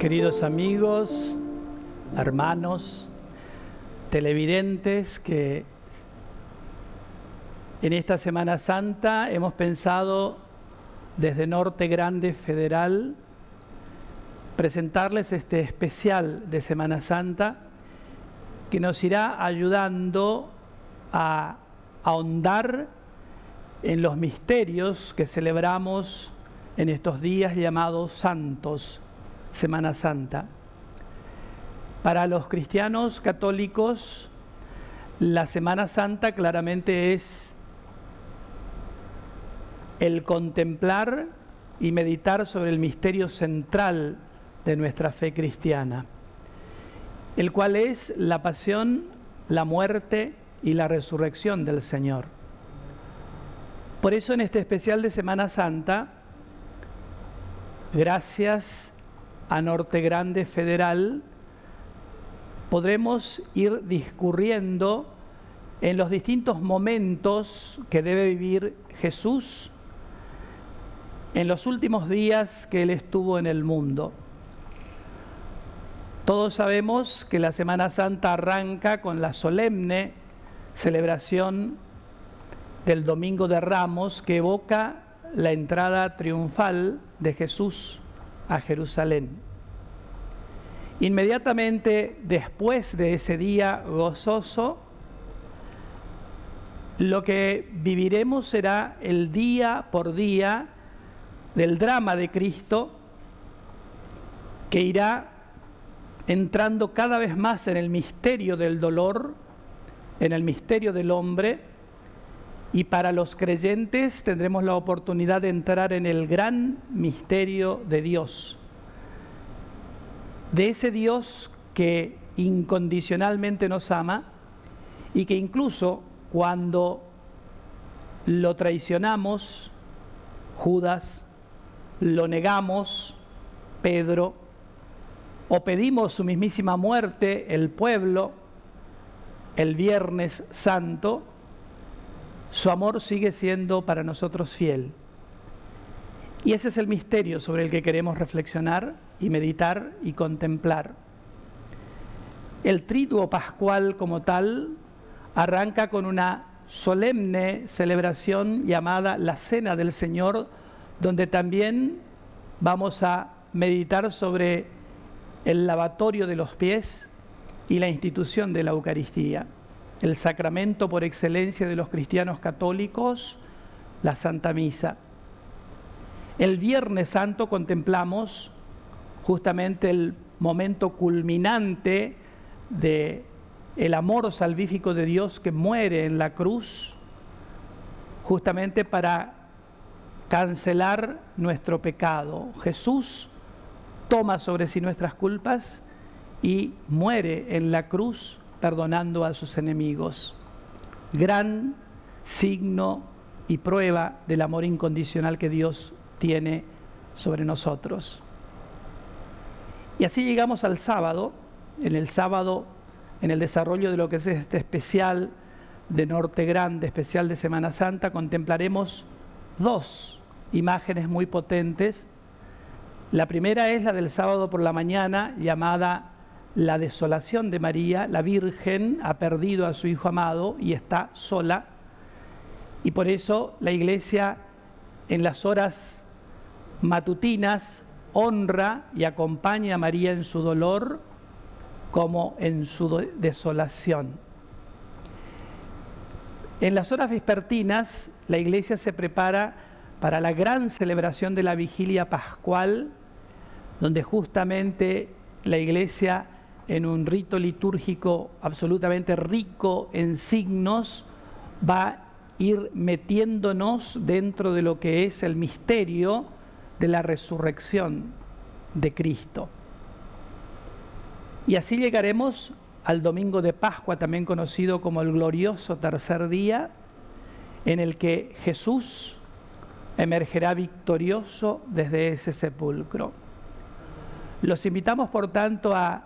Queridos amigos, hermanos, televidentes, que en esta Semana Santa hemos pensado desde Norte Grande Federal presentarles este especial de Semana Santa que nos irá ayudando a ahondar en los misterios que celebramos en estos días llamados santos, Semana Santa. Para los cristianos católicos, la Semana Santa claramente es el contemplar y meditar sobre el misterio central de nuestra fe cristiana, el cual es la pasión, la muerte y la resurrección del Señor. Por eso en este especial de Semana Santa, gracias a Norte Grande Federal, podremos ir discurriendo en los distintos momentos que debe vivir Jesús en los últimos días que Él estuvo en el mundo. Todos sabemos que la Semana Santa arranca con la solemne celebración del Domingo de Ramos, que evoca la entrada triunfal de Jesús a Jerusalén. Inmediatamente después de ese día gozoso, lo que viviremos será el día por día del drama de Cristo, que irá entrando cada vez más en el misterio del dolor, en el misterio del hombre, y para los creyentes tendremos la oportunidad de entrar en el gran misterio de Dios, de ese Dios que incondicionalmente nos ama y que incluso cuando lo traicionamos, Judas, lo negamos, Pedro, o pedimos su mismísima muerte, el pueblo, el Viernes Santo, su amor sigue siendo para nosotros fiel. Y ese es el misterio sobre el que queremos reflexionar y meditar y contemplar. El triduo pascual como tal arranca con una solemne celebración llamada la Cena del Señor, donde también vamos a meditar sobre el lavatorio de los pies y la institución de la Eucaristía, el sacramento por excelencia de los cristianos católicos, la Santa Misa. El Viernes Santo contemplamos justamente el momento culminante de el amor salvífico de Dios que muere en la cruz, justamente para cancelar nuestro pecado. Jesús toma sobre sí nuestras culpas y muere en la cruz perdonando a sus enemigos. Gran signo y prueba del amor incondicional que Dios tiene sobre nosotros. Y así llegamos al sábado. En el sábado, en el desarrollo de lo que es este especial de Norte Grande, especial de Semana Santa, contemplaremos dos imágenes muy potentes. La primera es la del sábado por la mañana, llamada la desolación de María. La Virgen ha perdido a su Hijo amado y está sola, y por eso la Iglesia en las horas matutinas honra y acompaña a María en su dolor como en su desolación. En las horas vespertinas la Iglesia se prepara para la gran celebración de la Vigilia Pascual, donde justamente la Iglesia, en un rito litúrgico absolutamente rico en signos, va a ir metiéndonos dentro de lo que es el misterio de la resurrección de Cristo. Y así llegaremos al Domingo de Pascua, también conocido como el glorioso tercer día, en el que Jesús emergerá victorioso desde ese sepulcro. Los invitamos, por tanto, a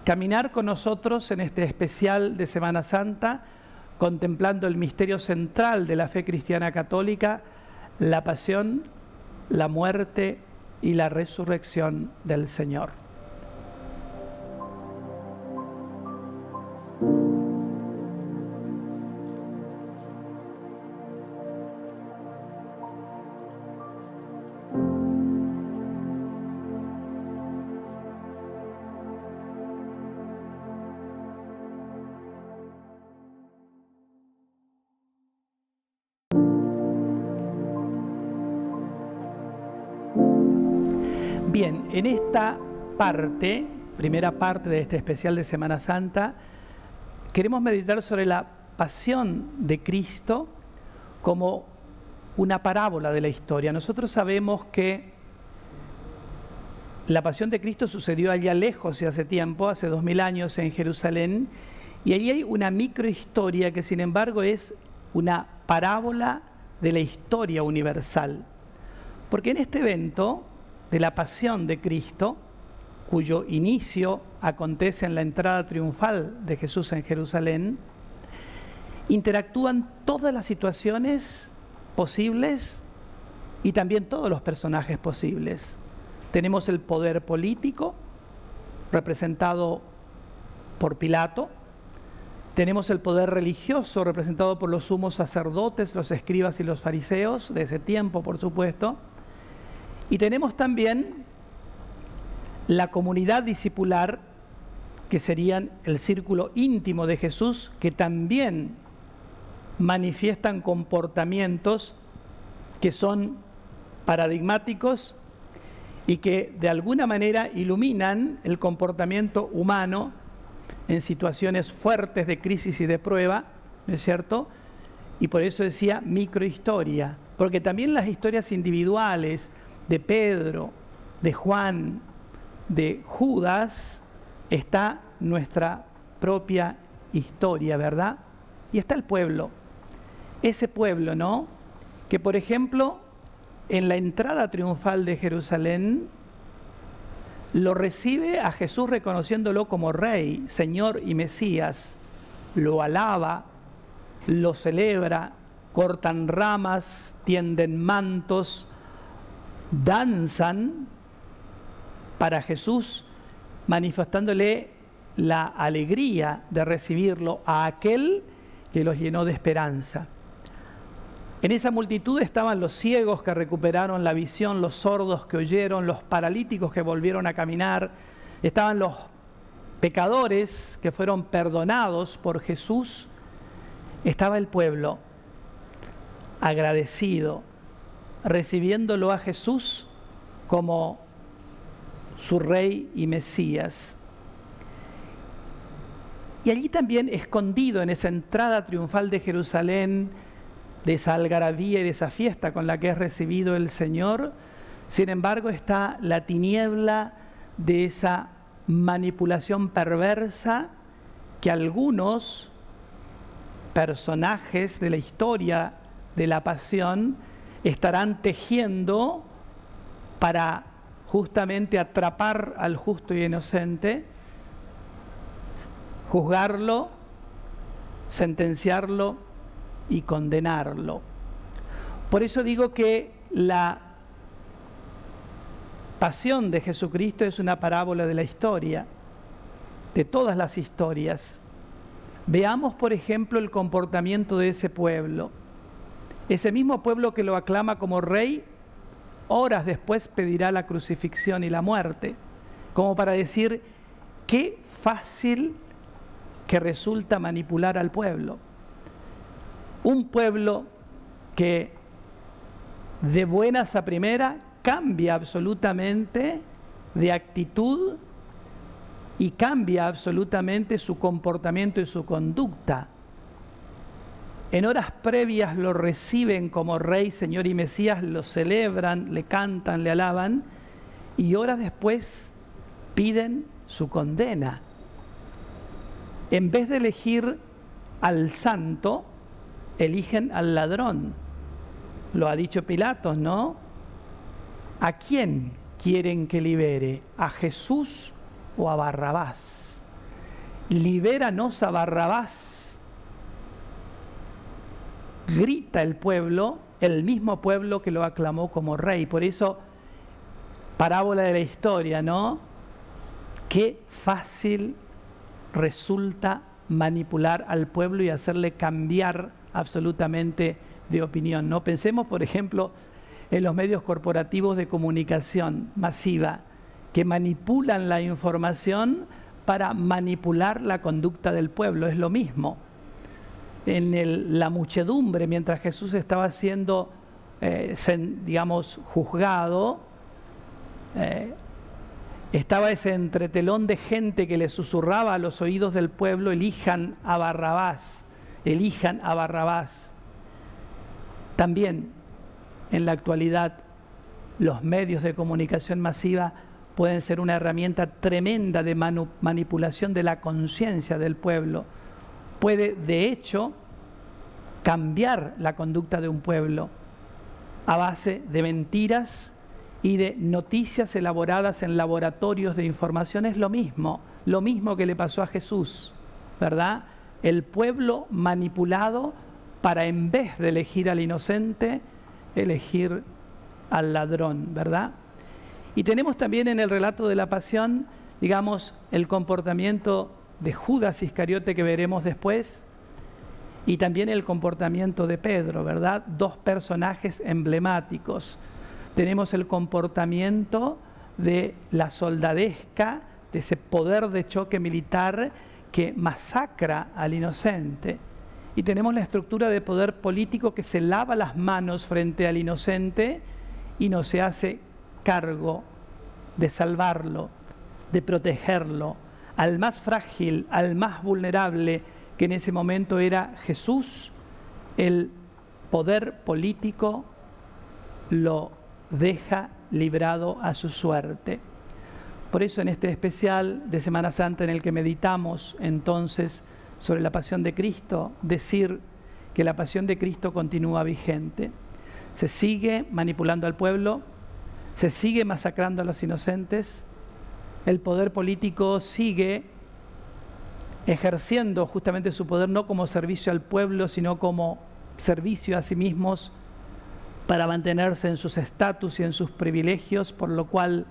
caminar con nosotros en este especial de Semana Santa, contemplando el misterio central de la fe cristiana católica, la pasión, la muerte y la resurrección del Señor. Bien, en esta parte, primera parte de este especial de Semana Santa, queremos meditar sobre la pasión de Cristo como una parábola de la historia. Nosotros sabemos que la pasión de Cristo sucedió allá lejos y hace tiempo, hace 2000 años en Jerusalén, y allí hay una microhistoria que sin embargo es una parábola de la historia universal. Porque en este evento de la pasión de Cristo, cuyo inicio acontece en la entrada triunfal de Jesús en Jerusalén, interactúan todas las situaciones posibles y también todos los personajes posibles. Tenemos el poder político, representado por Pilato. Tenemos el poder religioso, representado por los sumos sacerdotes, los escribas y los fariseos, de ese tiempo, por supuesto. Y tenemos también la comunidad discipular, que serían el círculo íntimo de Jesús, que también manifiestan comportamientos que son paradigmáticos y que de alguna manera iluminan el comportamiento humano en situaciones fuertes de crisis y de prueba, ¿no es cierto? Y por eso decía microhistoria, porque también las historias individuales de Pedro, de Juan, de Judas, está nuestra propia historia, ¿verdad? Y está el pueblo. Ese pueblo, ¿no? Que por ejemplo, en la entrada triunfal de Jerusalén, lo recibe a Jesús reconociéndolo como Rey, Señor y Mesías. Lo alaba, lo celebra, cortan ramas, tienden mantos, danzan para Jesús, manifestándole la alegría de recibirlo a aquel que los llenó de esperanza. En esa multitud estaban los ciegos que recuperaron la visión, los sordos que oyeron, los paralíticos que volvieron a caminar, estaban los pecadores que fueron perdonados por Jesús, estaba el pueblo agradecido, recibiéndolo a Jesús como su Rey y Mesías. Y allí también, escondido en esa entrada triunfal de Jerusalén, de esa algarabía y de esa fiesta con la que es recibido el Señor, sin embargo está la tiniebla de esa manipulación perversa que algunos personajes de la historia de la pasión estarán tejiendo para justamente atrapar al justo y inocente, juzgarlo, sentenciarlo y condenarlo. Por eso digo que la pasión de Jesucristo es una parábola de la historia, de todas las historias. Veamos, por ejemplo, el comportamiento de ese pueblo. Ese mismo pueblo que lo aclama como rey, horas después pedirá la crucifixión y la muerte, como para decir, qué fácil que resulta manipular al pueblo. Un pueblo que de buenas a primera cambia absolutamente de actitud y cambia absolutamente su comportamiento y su conducta. En horas previas lo reciben como Rey, Señor y Mesías, lo celebran, le cantan, le alaban, y horas después piden su condena. En vez de elegir al santo, eligen al ladrón. Lo ha dicho Pilatos, ¿no? ¿A quién quieren que libere? ¿A Jesús o a Barrabás? Libéranos a Barrabás. Grita el pueblo, el mismo pueblo que lo aclamó como rey. Por eso parábola de la historia, ¿no? Qué fácil resulta manipular al pueblo y hacerle cambiar absolutamente de opinión, ¿no? Pensemos, por ejemplo, en los medios corporativos de comunicación masiva que manipulan la información para manipular la conducta del pueblo. Es lo mismo. En la muchedumbre, mientras Jesús estaba siendo, juzgado, estaba ese entretelón de gente que le susurraba a los oídos del pueblo: elijan a Barrabás, elijan a Barrabás. También en la actualidad los medios de comunicación masiva pueden ser una herramienta tremenda de manipulación de la conciencia del pueblo. Puede, de hecho, cambiar la conducta de un pueblo a base de mentiras y de noticias elaboradas en laboratorios de información. Es lo mismo que le pasó a Jesús, ¿verdad? El pueblo manipulado para, en vez de elegir al inocente, elegir al ladrón, ¿verdad? Y tenemos también en el relato de la pasión, el comportamiento de Judas Iscariote, que veremos después, y también el comportamiento de Pedro, ¿verdad? Dos personajes emblemáticos. Tenemos el comportamiento de la soldadesca, de ese poder de choque militar que masacra al inocente. Y tenemos la estructura de poder político que se lava las manos frente al inocente y no se hace cargo de salvarlo, de protegerlo, al más frágil, al más vulnerable, que en ese momento era Jesús. El poder político lo deja librado a su suerte. Por eso, en este especial de Semana Santa, en el que meditamos entonces sobre la pasión de Cristo, decir que la pasión de Cristo continúa vigente. Se sigue manipulando al pueblo, se sigue masacrando a los inocentes, el poder político sigue ejerciendo justamente su poder no como servicio al pueblo, sino como servicio a sí mismos para mantenerse en sus estatus y en sus privilegios, por lo cual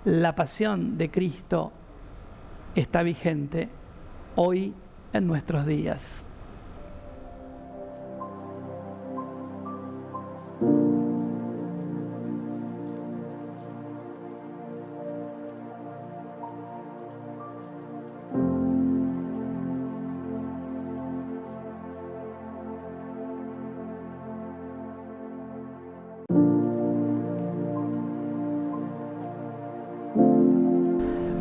la pasión de Cristo está vigente hoy en nuestros días.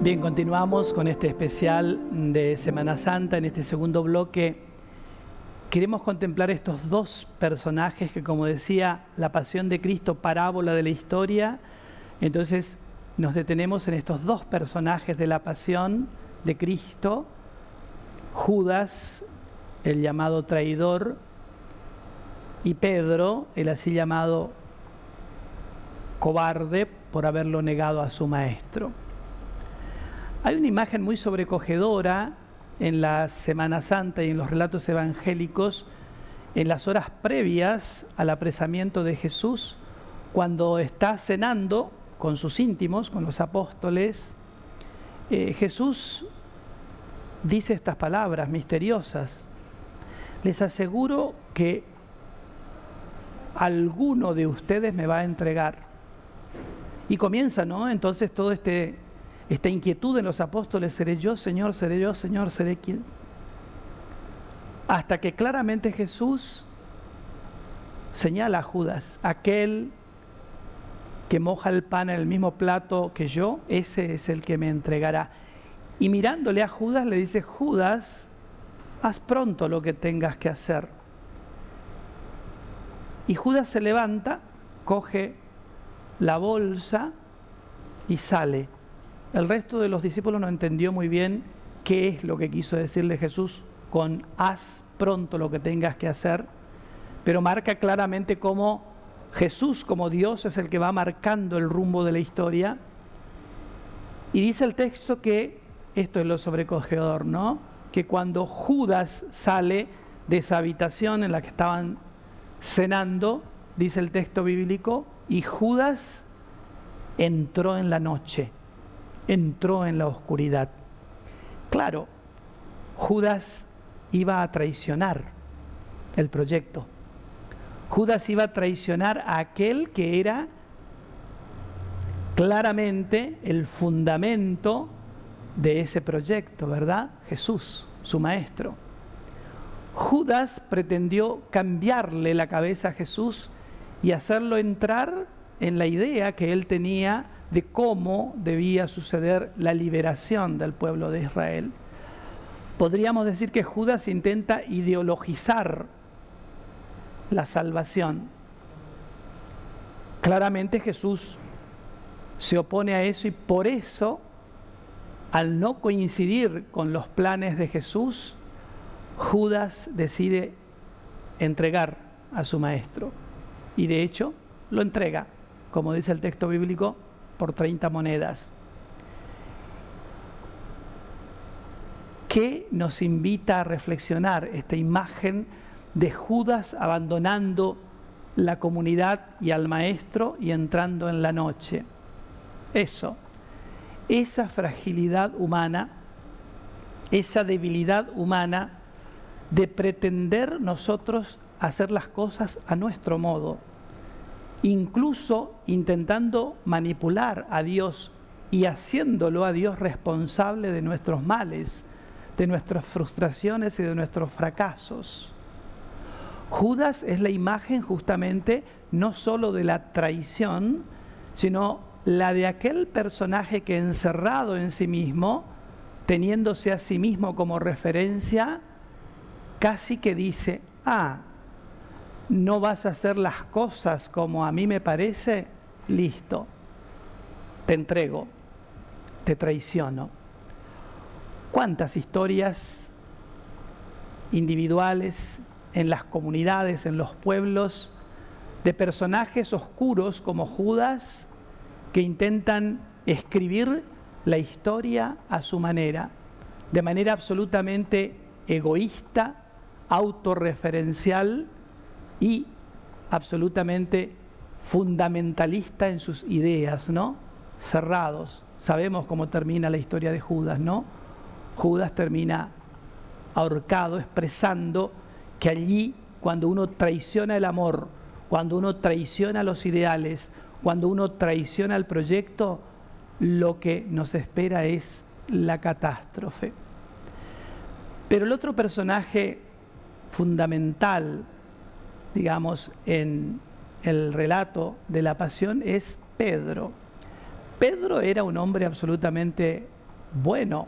Bien, continuamos con este especial de Semana Santa. En este segundo bloque queremos contemplar estos dos personajes que, como decía, la pasión de Cristo, parábola de la historia. Entonces nos detenemos en estos dos personajes de la pasión de Cristo: Judas, el llamado traidor, y Pedro, el así llamado cobarde por haberlo negado a su maestro. Hay una imagen muy sobrecogedora en la Semana Santa y en los relatos evangélicos, en las horas previas al apresamiento de Jesús, cuando está cenando con sus íntimos, con los apóstoles. Jesús dice estas palabras misteriosas: les aseguro que alguno de ustedes me va a entregar. Y comienza, ¿no?, entonces todo esta inquietud en los apóstoles: ¿seré yo, Señor? ¿Seré yo, Señor? ¿Seré quién? Hasta que claramente Jesús señala a Judas: aquel que moja el pan en el mismo plato que yo, ese es el que me entregará. Y mirándole a Judas le dice: Judas, haz pronto lo que tengas que hacer. Y Judas se levanta, coge la bolsa y sale. El resto de los discípulos no entendió muy bien qué es lo que quiso decirle Jesús con haz pronto lo que tengas que hacer, pero marca claramente cómo Jesús, como Dios, es el que va marcando el rumbo de la historia. Y dice el texto que, esto es lo sobrecogedor, ¿no?, que cuando Judas sale de esa habitación en la que estaban cenando, dice el texto bíblico, y Judas entró en la noche, entró en la oscuridad. Claro, Judas iba a traicionar el proyecto. Judas iba a traicionar a aquel que era claramente el fundamento de ese proyecto, ¿verdad? Jesús, su maestro. Judas pretendió cambiarle la cabeza a Jesús y hacerlo entrar en la idea que él tenía de cómo debía suceder la liberación del pueblo de Israel. Podríamos decir que Judas intenta ideologizar la salvación. Claramente Jesús se opone a eso y por eso, al no coincidir con los planes de Jesús, Judas decide entregar a su maestro. Y de hecho, lo entrega, como dice el texto bíblico, por 30 monedas. ¿Qué nos invita a reflexionar esta imagen de Judas abandonando la comunidad y al maestro y entrando en la noche? Eso, esa fragilidad humana, esa debilidad humana de pretender nosotros hacer las cosas a nuestro modo, incluso intentando manipular a Dios y haciéndolo a Dios responsable de nuestros males, de nuestras frustraciones y de nuestros fracasos. Judas es la imagen justamente no solo de la traición, sino la de aquel personaje que encerrado en sí mismo, teniéndose a sí mismo como referencia, casi que dice, no vas a hacer las cosas como a mí me parece, listo, te entrego, te traiciono. ¿Cuántas historias individuales en las comunidades, en los pueblos, de personajes oscuros como Judas que intentan escribir la historia a su manera, de manera absolutamente egoísta, autorreferencial y absolutamente fundamentalista en sus ideas, ¿no? Cerrados. Sabemos cómo termina la historia de Judas, ¿no? Judas termina ahorcado, expresando que allí, cuando uno traiciona el amor, cuando uno traiciona los ideales, cuando uno traiciona el proyecto, lo que nos espera es la catástrofe. Pero el otro personaje fundamental, digamos, en el relato de la pasión es Pedro. Pedro era un hombre absolutamente bueno.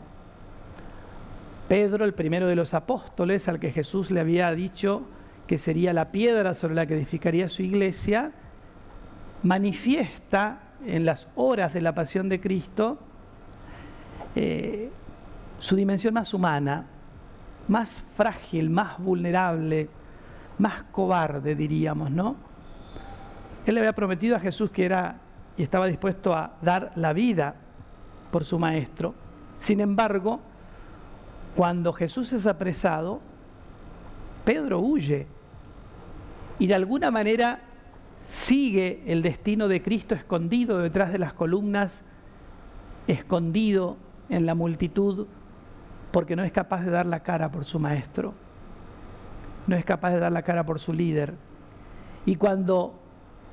Pedro, el primero de los apóstoles, al que Jesús le había dicho que sería la piedra sobre la que edificaría su iglesia, manifiesta en las horas de la pasión de Cristo su dimensión más humana, más frágil, más vulnerable, más cobarde, diríamos, ¿no? Él le había prometido a Jesús que era y estaba dispuesto a dar la vida por su maestro. Sin embargo, cuando Jesús es apresado, Pedro huye y de alguna manera sigue el destino de Cristo escondido detrás de las columnas, escondido en la multitud, porque no es capaz de dar la cara por su maestro, no es capaz de dar la cara por su líder. Y cuando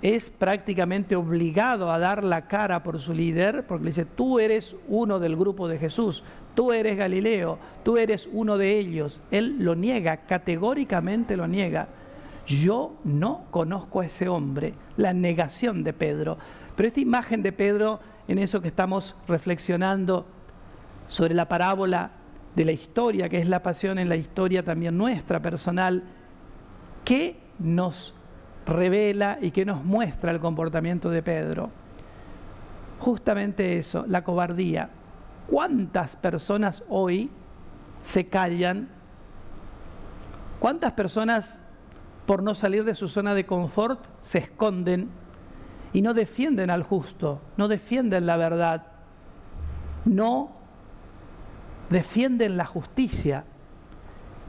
es prácticamente obligado a dar la cara por su líder, porque le dice, tú eres uno del grupo de Jesús, tú eres Galileo, tú eres uno de ellos, él lo niega, categóricamente lo niega. Yo no conozco a ese hombre, la negación de Pedro. Pero esta imagen de Pedro, en eso que estamos reflexionando sobre la parábola de la historia, que es la pasión en la historia también nuestra, personal, ¿qué nos revela y qué nos muestra el comportamiento de Pedro? Justamente eso, la cobardía. ¿Cuántas personas hoy se callan? ¿Cuántas personas, por no salir de su zona de confort, se esconden y no defienden al justo, no defienden la verdad, no defienden la justicia?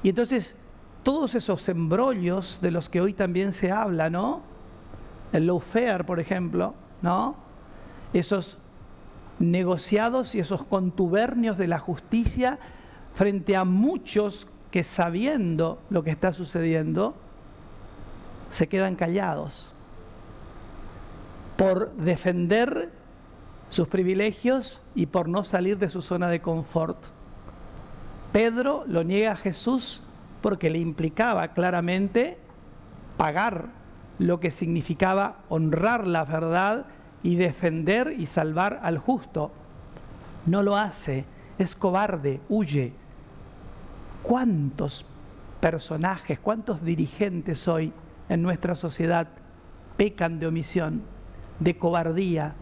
Y entonces todos esos embrollos de los que hoy también se habla, ¿no? El lawfare, por ejemplo, ¿no? esos negociados y esos contubernios de la justicia frente a muchos que, sabiendo lo que está sucediendo, se quedan callados por defender sus privilegios y por no salir de su zona de confort. Pedro lo niega a Jesús porque le implicaba claramente pagar lo que significaba honrar la verdad y defender y salvar al justo. No lo hace, es cobarde, huye. ¿Cuántos personajes, cuántos dirigentes hoy en nuestra sociedad pecan de omisión, de cobardía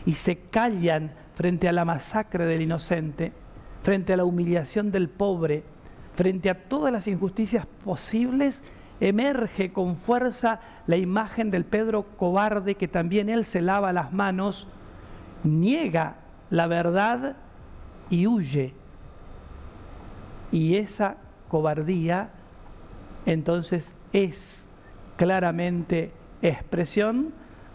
y se callan frente a la masacre del inocente, frente a la humillación del pobre, frente a todas las injusticias posibles? Emerge con fuerza la imagen del Pedro cobarde, que también él se lava las manos, niega la verdad y huye. Y esa cobardía entonces es claramente expresión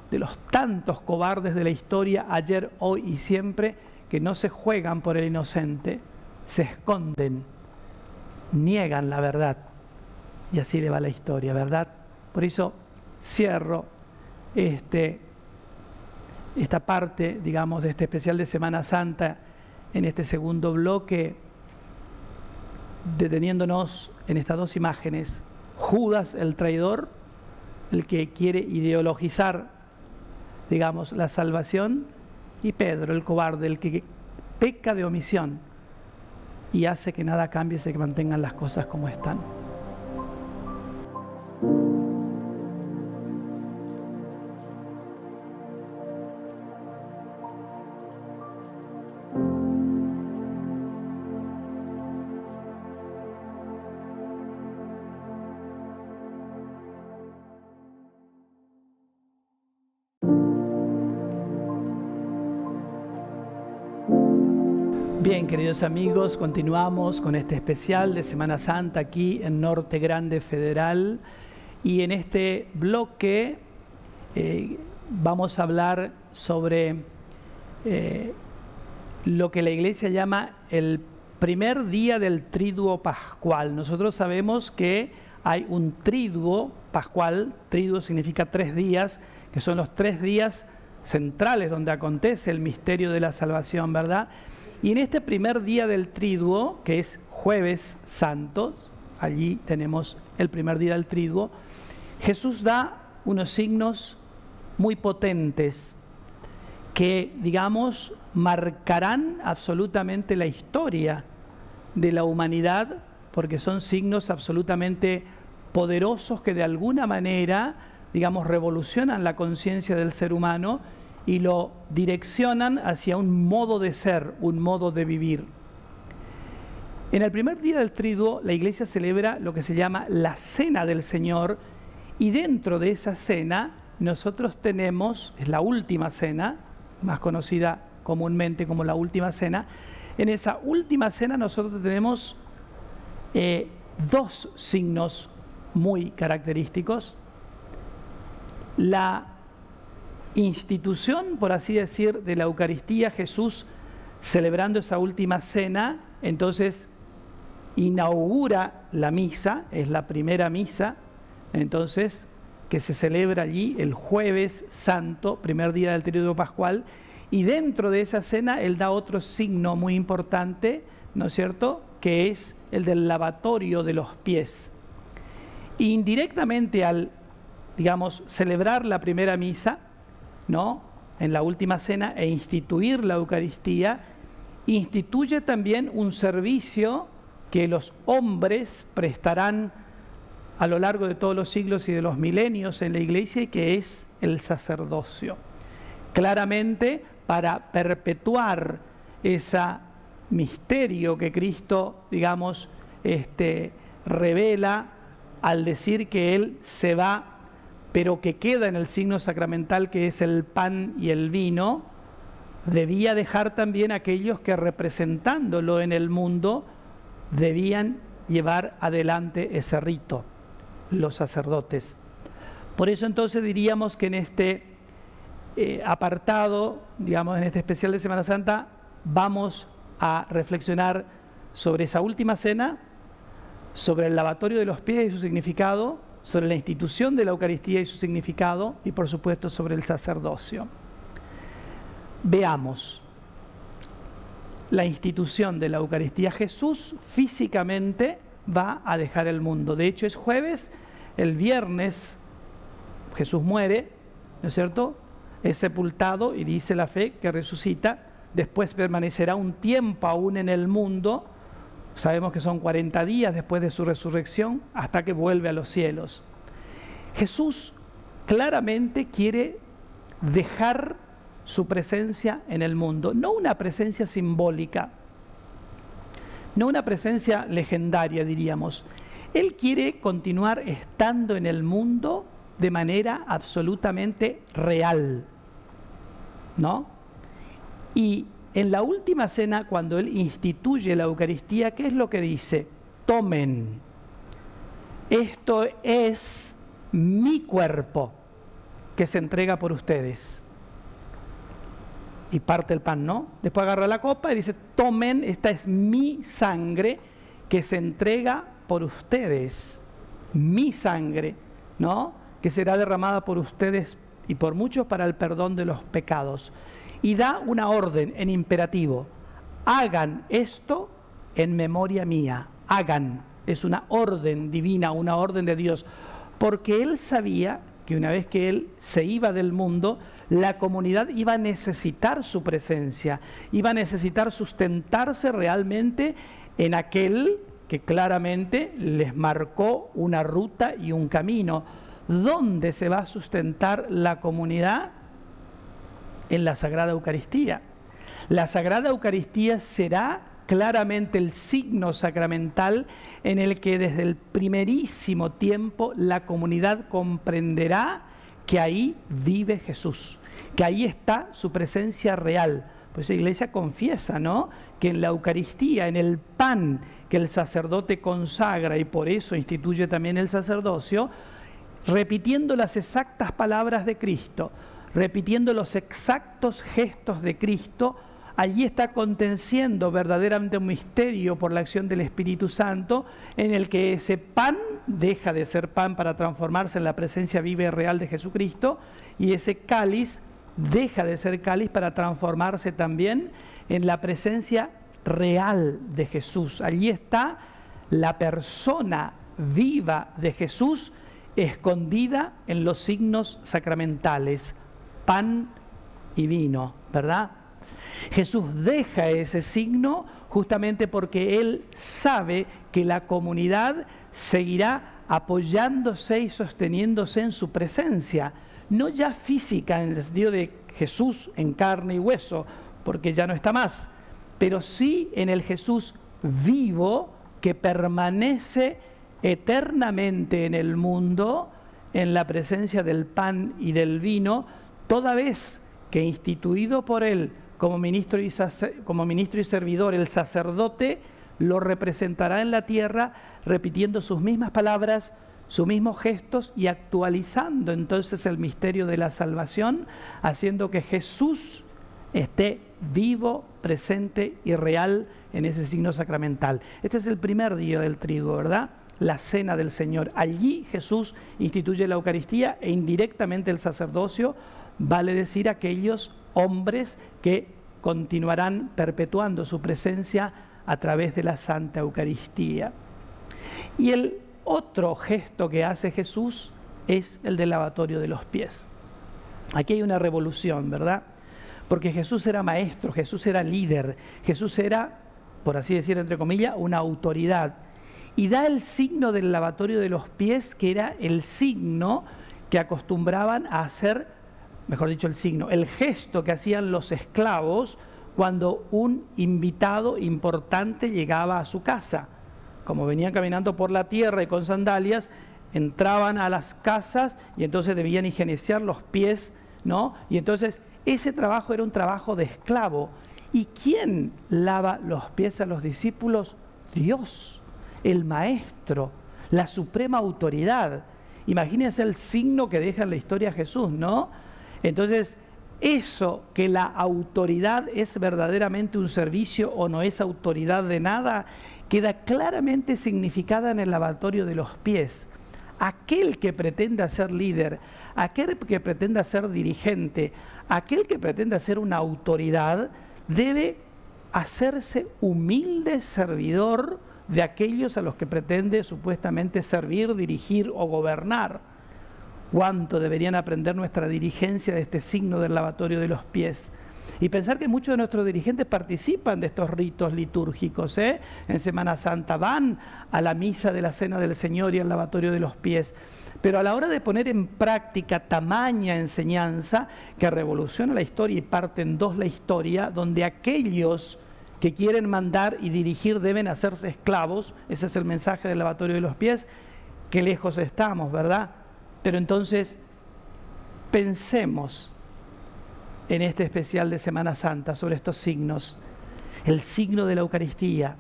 de los tantos cobardes de la historia, ayer, hoy y siempre, que no se juegan por el inocente, se esconden, niegan la verdad. Y así le va la historia, ¿verdad? Por eso cierro esta parte, digamos, de este especial de Semana Santa, en este segundo bloque, deteniéndonos en estas dos imágenes. Judas, el traidor, el que quiere ideologizar, digamos, la salvación, y Pedro, el cobarde, el que peca de omisión y hace que nada cambie, se que mantengan las cosas como están. Bien, queridos amigos, continuamos con este especial de Semana Santa aquí en Norte Grande Federal, y en este bloque vamos a hablar sobre lo que la Iglesia llama el primer día del triduo pascual. Nosotros sabemos que hay un triduo pascual. Triduo significa 3 días, que son los 3 días centrales donde acontece el misterio de la salvación, ¿verdad? Y en este primer día del triduo, que es Jueves Santo, allí tenemos el primer día del triduo, Jesús da unos signos muy potentes que, digamos, marcarán absolutamente la historia de la humanidad, porque son signos absolutamente poderosos que de alguna manera, digamos, revolucionan la conciencia del ser humano y lo direccionan hacia un modo de ser, un modo de vivir. En el primer día del triduo, la Iglesia celebra lo que se llama la Cena del Señor, y dentro de esa cena nosotros tenemos, es la última cena, más conocida comúnmente como la última cena. En esa última cena nosotros tenemos 2 signos muy característicos. La institución, por así decir, de la Eucaristía, Jesús celebrando esa última cena, entonces inaugura la misa, es la primera misa, entonces, que se celebra allí el Jueves Santo, primer día del triduo pascual, y dentro de esa cena Él da otro signo muy importante, ¿no es cierto?, que es el del lavatorio de los pies. Indirectamente al, digamos, celebrar la primera misa, ¿no?, en la última cena, e instituir la Eucaristía, instituye también un servicio que los hombres prestarán a lo largo de todos los siglos y de los milenios en la Iglesia, y que es el sacerdocio. Claramente para perpetuar ese misterio que Cristo, digamos, revela al decir que Él se va, pero que queda en el signo sacramental, que es el pan y el vino, debía dejar también aquellos que, representándolo en el mundo, debían llevar adelante ese rito, los sacerdotes. Por eso entonces diríamos que en este apartado, digamos, en este especial de Semana Santa, vamos a reflexionar sobre esa última cena, sobre el lavatorio de los pies y su significado, sobre la institución de la Eucaristía y su significado, y por supuesto sobre el sacerdocio. Veamos la institución de la Eucaristía. Jesús físicamente va a dejar el mundo. De hecho, es jueves, el viernes Jesús muere, ¿no es cierto? Es sepultado y dice la fe que resucita. Después permanecerá un tiempo aún en el mundo. Sabemos que son 40 días después de su resurrección hasta que vuelve a los cielos. Jesús claramente quiere dejar su presencia en el mundo, no una presencia simbólica, no una presencia legendaria, diríamos. Él quiere continuar estando en el mundo de manera absolutamente real, ¿no? Y en la última cena, cuando Él instituye la Eucaristía, ¿qué es lo que dice? Tomen, esto es mi cuerpo que se entrega por ustedes. Y parte el pan, ¿no? Después agarra la copa y dice, tomen, esta es mi sangre que se entrega por ustedes. Mi sangre, ¿no? Que será derramada por ustedes y por muchos para el perdón de los pecados. Y da una orden en imperativo. Hagan esto en memoria mía. Hagan. Es una orden divina, una orden de Dios. Porque Él sabía que una vez que Él se iba del mundo, la comunidad iba a necesitar su presencia, iba a necesitar sustentarse realmente en aquel que claramente les marcó una ruta y un camino. ¿Dónde se va a sustentar la comunidad? En la Sagrada Eucaristía. La Sagrada Eucaristía será claramente el signo sacramental en el que desde el primerísimo tiempo la comunidad comprenderá que ahí vive Jesús, que ahí está su presencia real. Pues la Iglesia confiesa, ¿no?, que en la Eucaristía, en el pan que el sacerdote consagra y por eso instituye también el sacerdocio, repitiendo las exactas palabras de Cristo, repitiendo los exactos gestos de Cristo, allí está aconteciendo verdaderamente un misterio por la acción del Espíritu Santo, en el que ese pan deja de ser pan para transformarse en la presencia viva y real de Jesucristo, y ese cáliz deja de ser cáliz para transformarse también en la presencia real de Jesús. Allí está la persona viva de Jesús escondida en los signos sacramentales, pan y vino, ¿verdad? Jesús deja ese signo justamente porque Él sabe que la comunidad seguirá apoyándose y sosteniéndose en su presencia, no ya física en el sentido de Jesús en carne y hueso, porque ya no está más, pero sí en el Jesús vivo que permanece eternamente en el mundo, en la presencia del pan y del vino, toda vez que instituido por Él como ministro y servidor, el sacerdote lo representará en la tierra repitiendo sus mismas palabras, sus mismos gestos y actualizando entonces el misterio de la salvación, haciendo que Jesús esté vivo, presente y real en ese signo sacramental. Este es el primer día del triduo, ¿verdad? La cena del Señor. Allí Jesús instituye la Eucaristía e indirectamente el sacerdocio, vale decir aquellos hombres que continuarán perpetuando su presencia a través de la Santa Eucaristía. Y el otro gesto que hace Jesús es el del lavatorio de los pies. Aquí hay una revolución, ¿verdad? Porque Jesús era maestro, Jesús era líder, Jesús era, por así decir, entre comillas, una autoridad. Y da el signo del lavatorio de los pies, que era el signo que acostumbraban a hacer, mejor dicho, el gesto que hacían los esclavos cuando un invitado importante llegaba a su casa. Como venían caminando por la tierra y con sandalias, entraban a las casas y entonces debían higienizar los pies, ¿no? Y entonces ese trabajo era un trabajo de esclavo. ¿Y quién lava los pies a los discípulos? Dios, el Maestro, la suprema autoridad. Imagínense el signo que deja en la historia Jesús, ¿no? Entonces, eso que la autoridad es verdaderamente un servicio o no es autoridad de nada, queda claramente significada en el lavatorio de los pies. Aquel que pretenda ser líder, aquel que pretenda ser dirigente, aquel que pretenda ser una autoridad, debe hacerse humilde servidor de aquellos a los que pretende supuestamente servir, dirigir o gobernar. Cuánto deberían aprender nuestra dirigencia de este signo del lavatorio de los pies. Y pensar que muchos de nuestros dirigentes participan de estos ritos litúrgicos. En Semana Santa van a la misa de la Cena del Señor y al lavatorio de los pies. Pero a la hora de poner en práctica tamaña enseñanza que revoluciona la historia y parte en dos la historia, donde aquellos que quieren mandar y dirigir deben hacerse esclavos, ese es el mensaje del lavatorio de los pies, qué lejos estamos, ¿verdad? Pero entonces pensemos en este especial de Semana Santa sobre estos signos, el signo de la Eucaristía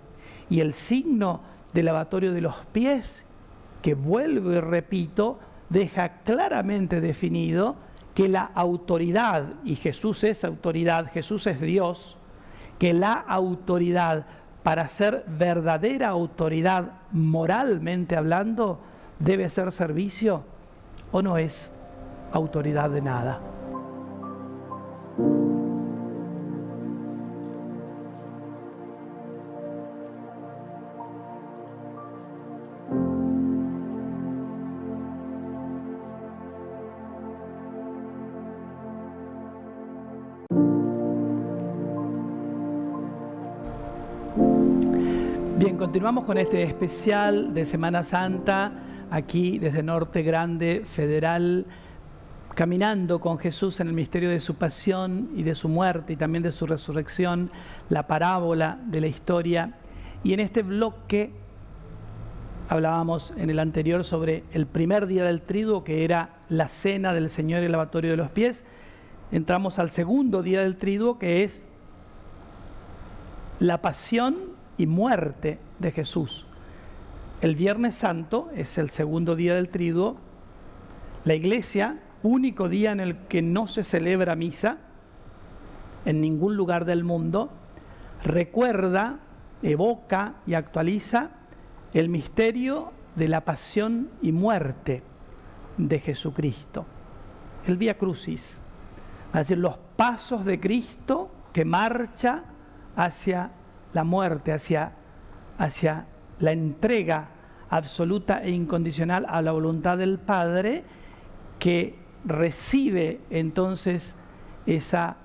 y el signo del lavatorio de los pies, que vuelvo y repito, deja claramente definido que la autoridad, y Jesús es autoridad, Jesús es Dios, que la autoridad, para ser verdadera autoridad moralmente hablando, debe ser servicio o no es autoridad de nada. Bien, continuamos con este especial de Semana Santa, aquí desde Norte Grande, Federal, caminando con Jesús en el misterio de su pasión y de su muerte y también de su resurrección, la parábola de la historia. Y en este bloque hablábamos en el anterior sobre el primer día del Triduo, que era la cena del Señor y el lavatorio de los pies. Entramos al segundo día del Triduo, que es la pasión y muerte de Jesús. El Viernes Santo es el segundo día del Triduo. La Iglesia, único día en el que no se celebra misa en ningún lugar del mundo, recuerda, evoca y actualiza el misterio de la pasión y muerte de Jesucristo. El Vía Crucis, es decir, los pasos de Cristo que marcha hacia la muerte, hacia la entrega absoluta e incondicional a la voluntad del Padre, que recibe entonces esa,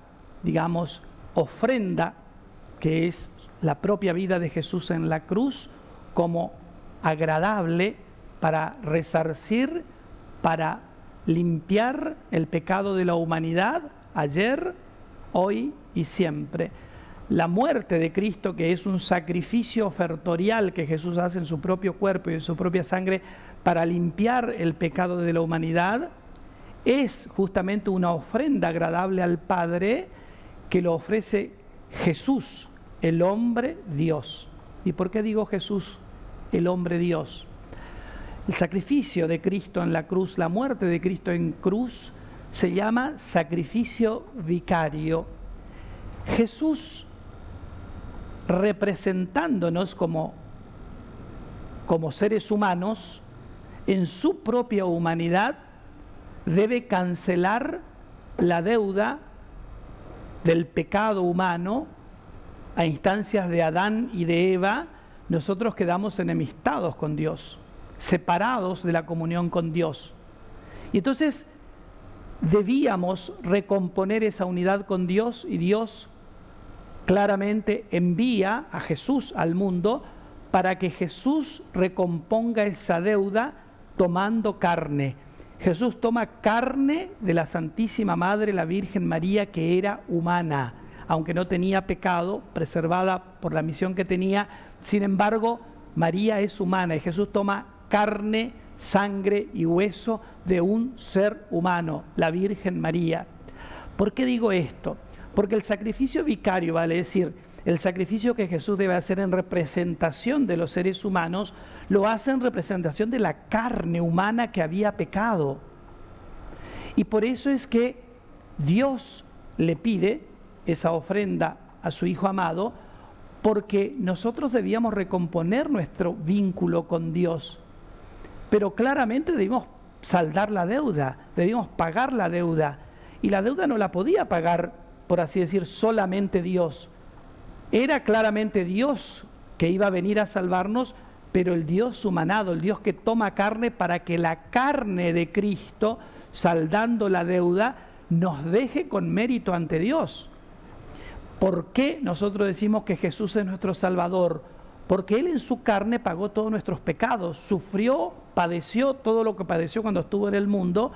digamos, ofrenda que es la propia vida de Jesús en la cruz como agradable para resarcir, para limpiar el pecado de la humanidad ayer, hoy y siempre. La muerte de Cristo, que es un sacrificio ofertorial que Jesús hace en su propio cuerpo y en su propia sangre para limpiar el pecado de la humanidad, es justamente una ofrenda agradable al Padre que lo ofrece Jesús, el hombre Dios. ¿Y por qué digo Jesús, el hombre Dios? El sacrificio de Cristo en la cruz, la muerte de Cristo en cruz, se llama sacrificio vicario. Jesús, representándonos como seres humanos, en su propia humanidad, debe cancelar la deuda del pecado humano. A instancias de Adán y de Eva, nosotros quedamos enemistados con Dios, separados de la comunión con Dios. Y entonces debíamos recomponer esa unidad con Dios, y Dios claramente envía a Jesús al mundo para que Jesús recomponga esa deuda tomando carne. Jesús toma carne de la Santísima Madre, la Virgen María, que era humana, aunque no tenía pecado, preservada por la misión que tenía. Sin embargo, María es humana y Jesús toma carne, sangre y hueso de un ser humano, la Virgen María. ¿Por qué digo esto? Porque el sacrificio vicario, vale decir, el sacrificio que Jesús debe hacer en representación de los seres humanos, lo hace en representación de la carne humana que había pecado. Y por eso es que Dios le pide esa ofrenda a su Hijo amado porque nosotros debíamos recomponer nuestro vínculo con Dios. Pero claramente debimos saldar la deuda, debimos pagar la deuda. Y la deuda no la podía pagar, por así decir, solamente Dios. Era claramente Dios que iba a venir a salvarnos, pero el Dios humanado, el Dios que toma carne para que la carne de Cristo, saldando la deuda, nos deje con mérito ante Dios. ¿Por qué nosotros decimos que Jesús es nuestro Salvador? Porque Él en su carne pagó todos nuestros pecados, sufrió, padeció todo lo que padeció cuando estuvo en el mundo,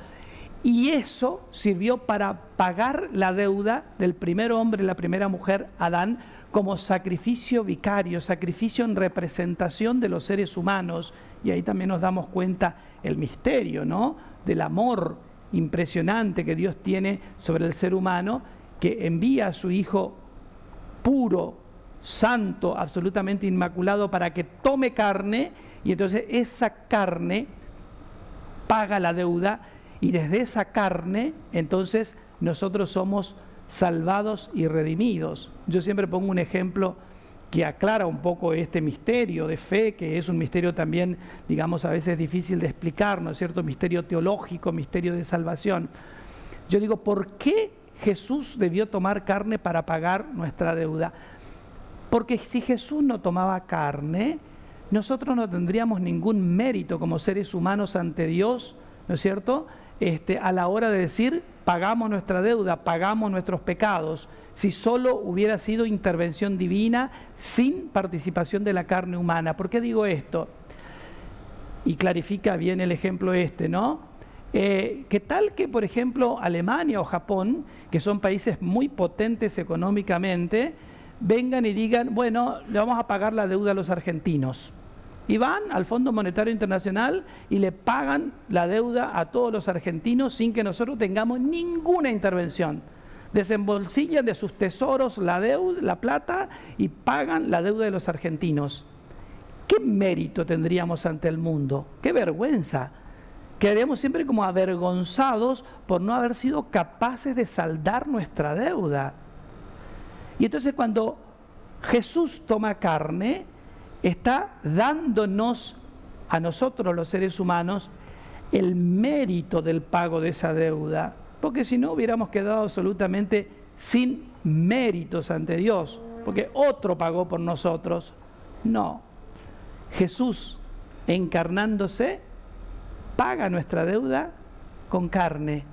y eso sirvió para pagar la deuda del primer hombre y la primera mujer, Adán, como sacrificio vicario, sacrificio en representación de los seres humanos. Y ahí también nos damos cuenta el misterio, ¿no?, del amor impresionante que Dios tiene sobre el ser humano, que envía a su Hijo puro, santo, absolutamente inmaculado, para que tome carne, y entonces esa carne paga la deuda, y desde esa carne entonces nosotros somos salvados y redimidos. Yo siempre pongo un ejemplo que aclara un poco este misterio de fe, que es un misterio también, digamos, a veces difícil de explicar, ¿no es cierto? Misterio teológico, misterio de salvación. Yo digo, ¿por qué Jesús debió tomar carne para pagar nuestra deuda? Porque si Jesús no tomaba carne, nosotros no tendríamos ningún mérito como seres humanos ante Dios, ¿no es cierto?, a la hora de decir, pagamos nuestra deuda, pagamos nuestros pecados, si solo hubiera sido intervención divina sin participación de la carne humana. ¿Por qué digo esto? Y clarifica bien el ejemplo ¿no? ¿Qué tal que, por ejemplo, Alemania o Japón, que son países muy potentes económicamente, vengan y digan, bueno, le vamos a pagar la deuda a los argentinos? Y van al Fondo Monetario Internacional y le pagan la deuda a todos los argentinos sin que nosotros tengamos ninguna intervención. Desembolsillan de sus tesoros la plata y pagan la deuda de los argentinos. ¿Qué mérito tendríamos ante el mundo? ¡Qué vergüenza! Quedaríamos siempre como avergonzados por no haber sido capaces de saldar nuestra deuda. Y entonces cuando Jesús toma carne, está dándonos a nosotros los seres humanos el mérito del pago de esa deuda, porque si no hubiéramos quedado absolutamente sin méritos ante Dios, porque otro pagó por nosotros. No, Jesús encarnándose paga nuestra deuda con carne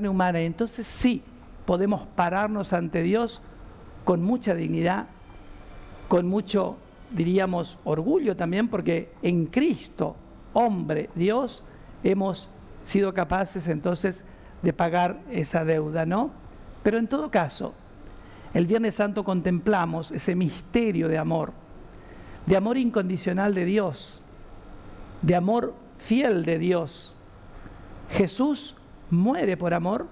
humana, y entonces sí podemos pararnos ante Dios con mucha dignidad, con mucho, diríamos, orgullo también, porque en Cristo, hombre, Dios, hemos sido capaces entonces de pagar esa deuda, ¿no? Pero en todo caso, el Viernes Santo contemplamos ese misterio de amor incondicional de Dios, de amor fiel de Dios. Jesús muere por amor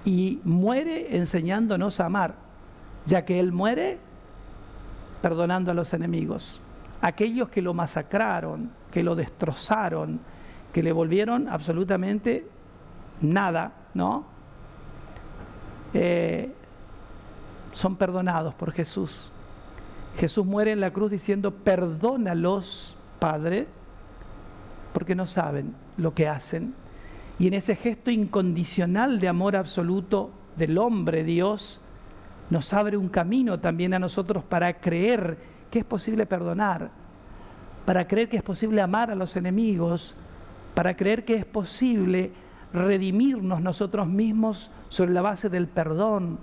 y muere enseñándonos a amar, ya que Él muere perdonando a los enemigos, aquellos que lo masacraron, que lo destrozaron, que le volvieron absolutamente nada, ¿no? Son perdonados por Jesús. Jesús muere en la cruz diciendo, perdónalos, Padre, porque no saben lo que hacen. Y en ese gesto incondicional de amor absoluto del hombre Dios, nos abre un camino también a nosotros para creer que es posible perdonar, para creer que es posible amar a los enemigos, para creer que es posible redimirnos nosotros mismos sobre la base del perdón,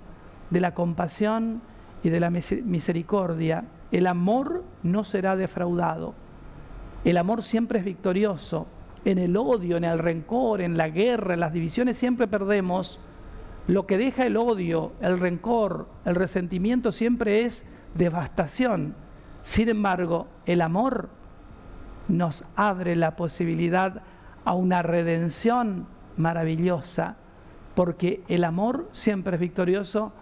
de la compasión y de la misericordia. El amor no será defraudado. El amor siempre es victorioso. En el odio, en el rencor, en la guerra, en las divisiones siempre perdemos. Lo que deja el odio, el rencor, el resentimiento siempre es devastación. Sin embargo, el amor nos abre la posibilidad a una redención maravillosa, porque el amor siempre es victorioso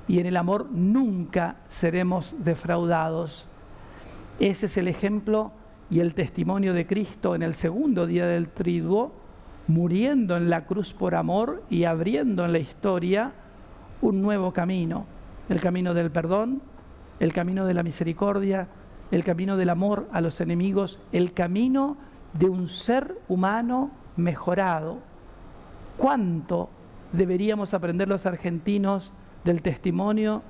y en el amor nunca seremos defraudados. Ese es el ejemplo y el testimonio de Cristo en el segundo día del Triduo, muriendo en la cruz por amor y abriendo en la historia un nuevo camino, el camino del perdón, el camino de la misericordia, el camino del amor a los enemigos, el camino de un ser humano mejorado. ¿Cuánto deberíamos aprender los argentinos del testimonio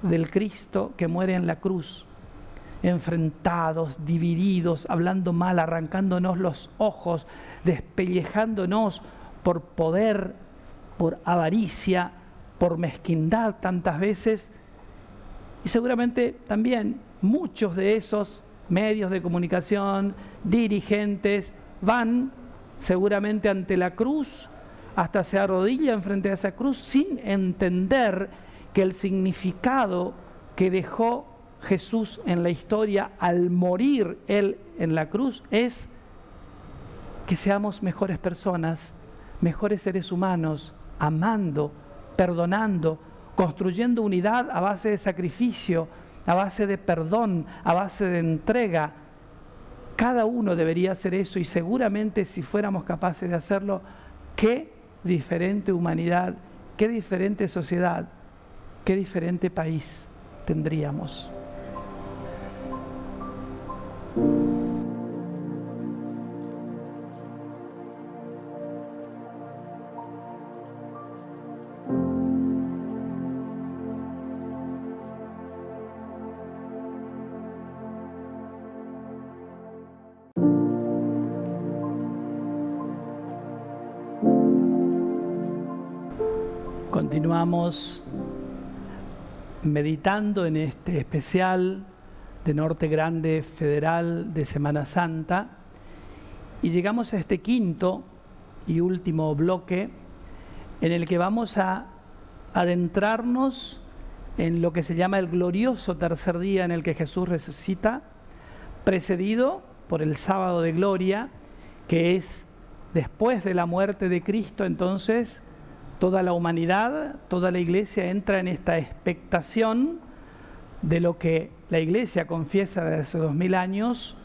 del Cristo que muere en la cruz? Enfrentados, divididos, hablando mal, arrancándonos los ojos, despellejándonos por poder, por avaricia, por mezquindad tantas veces. Y seguramente también muchos de esos medios de comunicación, dirigentes, van seguramente ante la cruz, hasta se arrodillan frente a esa cruz sin entender que el significado que dejó Jesús en la historia al morir Él en la cruz es que seamos mejores personas, mejores seres humanos, amando, perdonando, construyendo unidad a base de sacrificio, a base de perdón, a base de entrega. Cada uno debería hacer eso y seguramente si fuéramos capaces de hacerlo, qué diferente humanidad, qué diferente sociedad, qué diferente país tendríamos. Continuamos meditando en este especial de Norte Grande Federal de Semana Santa y llegamos a este quinto y último bloque en el que vamos a adentrarnos en lo que se llama el glorioso tercer día en el que Jesús resucita, precedido por el sábado de gloria, que es después de la muerte de Cristo. Entonces toda la humanidad, toda la iglesia entra en esta expectación de lo que la iglesia confiesa desde hace 2000 años,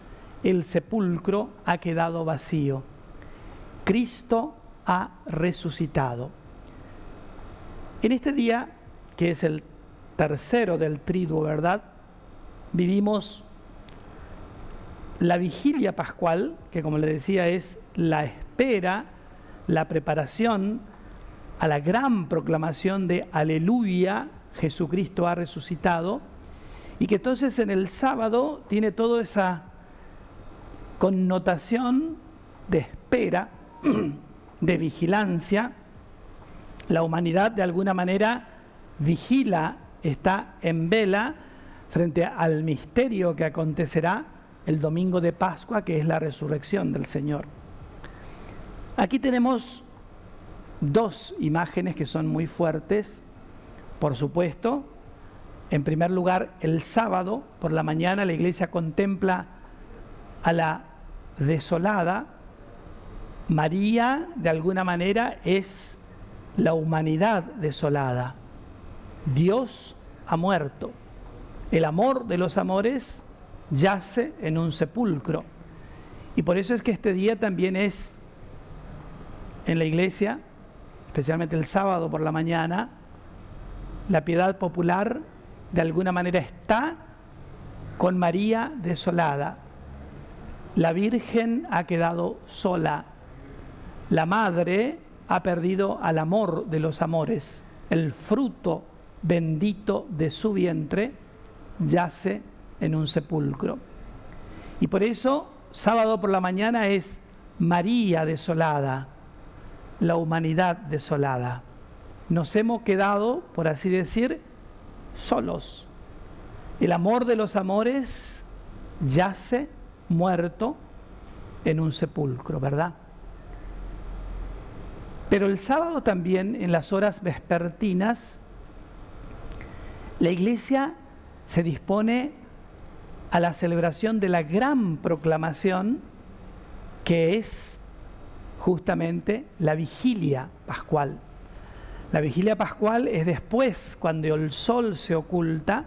el sepulcro ha quedado vacío. Cristo ha resucitado. En este día, que es el tercero del triduo, ¿verdad?, vivimos la vigilia pascual, que como le decía es la espera, la preparación a la gran proclamación de Aleluya, Jesucristo ha resucitado, y que entonces en el sábado tiene toda esa connotación de espera, de vigilancia. La humanidad de alguna manera vigila, está en vela frente al misterio que acontecerá el domingo de Pascua, que es la resurrección del Señor. Aquí tenemos dos imágenes que son muy fuertes, por supuesto. En primer lugar, el sábado por la mañana la iglesia contempla a la desolada. María, de alguna manera, es la humanidad desolada. Dios ha muerto. El amor de los amores yace en un sepulcro. Y por eso es que este día también es, en la iglesia, especialmente el sábado por la mañana, la piedad popular de alguna manera está con María desolada. La Virgen ha quedado sola. La Madre ha perdido al amor de los amores. El fruto bendito de su vientre yace en un sepulcro. Y por eso, sábado por la mañana es María desolada, la humanidad desolada. Nos hemos quedado, por así decir, solos. El amor de los amores yace muerto en un sepulcro, ¿verdad? Pero el sábado también, en las horas vespertinas, la iglesia se dispone a la celebración de la gran proclamación, que es justamente la vigilia pascual. La vigilia pascual es después, cuando el sol se oculta,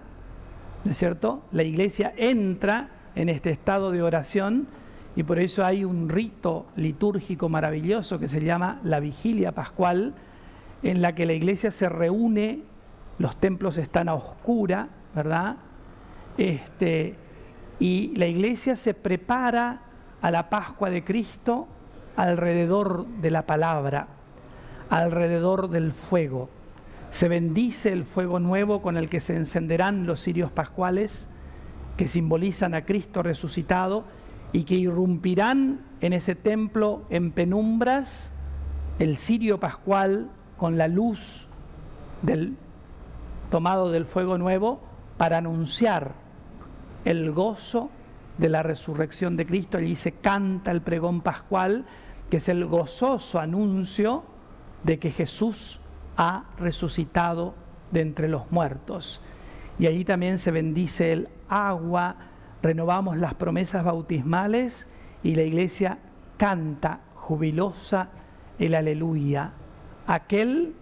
¿no es cierto? La iglesia entra en este estado de oración y por eso hay un rito litúrgico maravilloso que se llama la vigilia pascual, en la que la iglesia se reúne los templos están a oscura, ¿verdad? Y la iglesia se prepara a la Pascua de Cristo alrededor de la palabra, alrededor del fuego. Se bendice el fuego nuevo con el que se encenderán los cirios pascuales, que simbolizan a Cristo resucitado y que irrumpirán en ese templo en penumbras, el cirio pascual con la luz tomado del fuego nuevo para anunciar el gozo de la resurrección de Cristo. Allí se canta el pregón pascual, que es el gozoso anuncio de que Jesús ha resucitado de entre los muertos. Y allí también se bendice el agua, renovamos las promesas bautismales y la iglesia canta jubilosa el aleluya. Aquel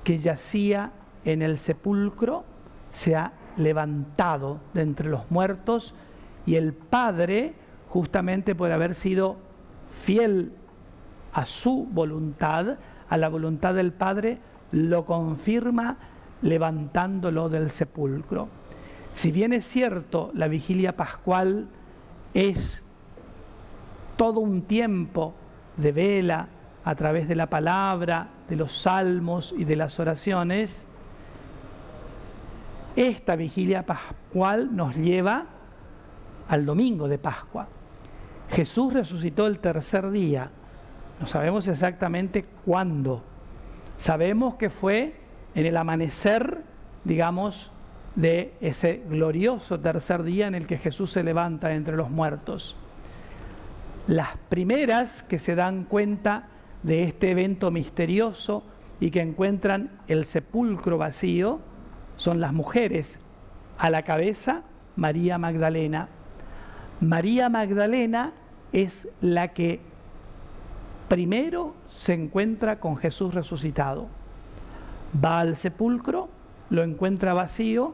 que yacía en el sepulcro se ha levantado de entre los muertos, y el Padre, justamente por haber sido fiel a su voluntad, a la voluntad del Padre, lo confirma levantándolo del sepulcro. Si bien es cierto, la vigilia pascual es todo un tiempo de vela a través de la palabra, de los salmos y de las oraciones, esta vigilia pascual nos lleva al domingo de Pascua. Jesús resucitó el tercer día. No sabemos exactamente cuándo. Sabemos que fue en el amanecer, digamos, de ese glorioso tercer día en el que Jesús se levanta entre los muertos. Las primeras que se dan cuenta de este evento misterioso y que encuentran el sepulcro vacío son las mujeres, a la cabeza María Magdalena. María Magdalena es la que primero se encuentra con Jesús resucitado. Va al sepulcro, lo encuentra vacío,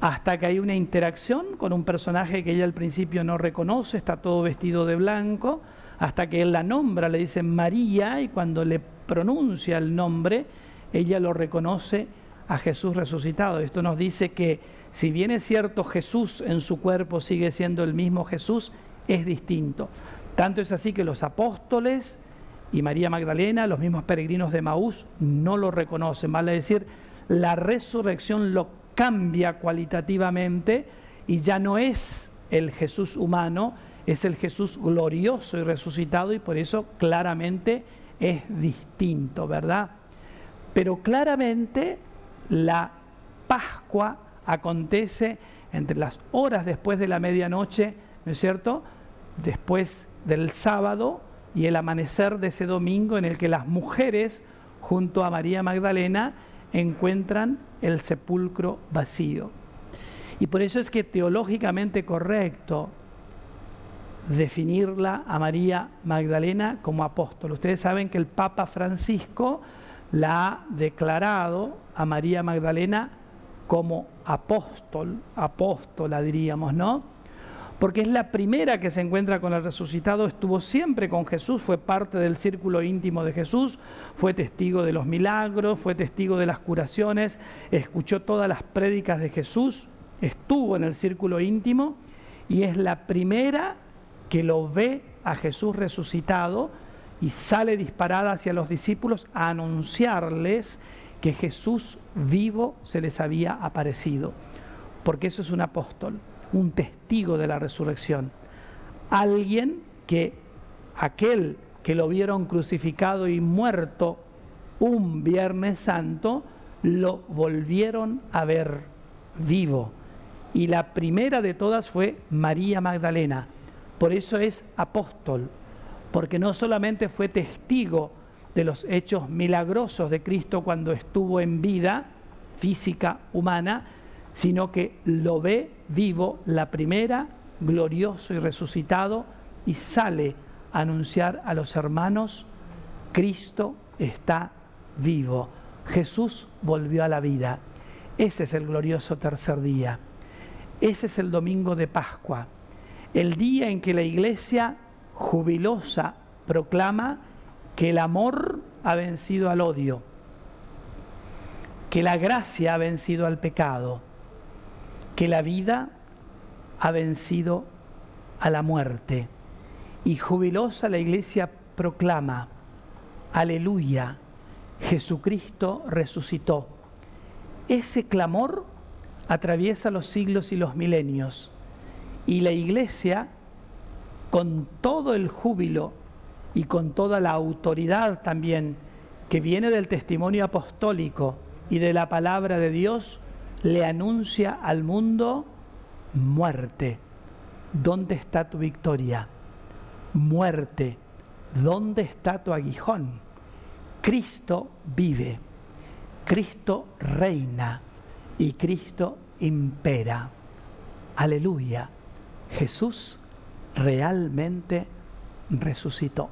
hasta que hay una interacción con un personaje que ella al principio no reconoce, está todo vestido de blanco, hasta que él la nombra, le dice María, y cuando le pronuncia el nombre, ella lo reconoce a Jesús resucitado. Esto nos dice que si bien es cierto Jesús en su cuerpo sigue siendo el mismo Jesús, es distinto. Tanto es así que los apóstoles y María Magdalena, los mismos peregrinos de Emaús, no lo reconocen. Vale decir, la resurrección lo cambia cualitativamente y ya no es el Jesús humano, es el Jesús glorioso y resucitado, y por eso claramente es distinto, ¿verdad? Pero claramente la Pascua acontece entre las horas después de la medianoche, ¿no es cierto?, después del sábado y el amanecer de ese domingo, en el que las mujeres, junto a María Magdalena, encuentran el sepulcro vacío. Y por eso es que teológicamente correcto definirla a María Magdalena como apóstol. Ustedes saben que el Papa Francisco la ha declarado a María Magdalena como apóstola diríamos, ¿no? Porque es la primera que se encuentra con el resucitado, estuvo siempre con Jesús, fue parte del círculo íntimo de Jesús, fue testigo de los milagros, fue testigo de las curaciones, escuchó todas las prédicas de Jesús, estuvo en el círculo íntimo y es la primera que lo ve a Jesús resucitado y sale disparada hacia los discípulos a anunciarles que Jesús vivo se les había aparecido, porque eso es un apóstol, un testigo de la resurrección, alguien que aquel que lo vieron crucificado y muerto un Viernes Santo, lo volvieron a ver vivo. Y la primera de todas fue María Magdalena. Por eso es apóstol, porque no solamente fue testigo de los hechos milagrosos de Cristo cuando estuvo en vida física humana, sino que lo ve vivo, la primera, glorioso y resucitado, y sale a anunciar a los hermanos: Cristo está vivo, Jesús volvió a la vida. Ese es el glorioso tercer día, ese es el domingo de Pascua, el día en que la Iglesia jubilosa proclama que el amor ha vencido al odio, que la gracia ha vencido al pecado, que la vida ha vencido a la muerte. Y jubilosa la Iglesia proclama: aleluya, Jesucristo resucitó. Ese clamor atraviesa los siglos y los milenios, y la Iglesia, con todo el júbilo y con toda la autoridad también que viene del testimonio apostólico y de la palabra de Dios, le anuncia al mundo: muerte, ¿dónde está tu victoria? Muerte, ¿dónde está tu aguijón? Cristo vive, Cristo reina y Cristo impera. Aleluya, Jesús realmente resucitó.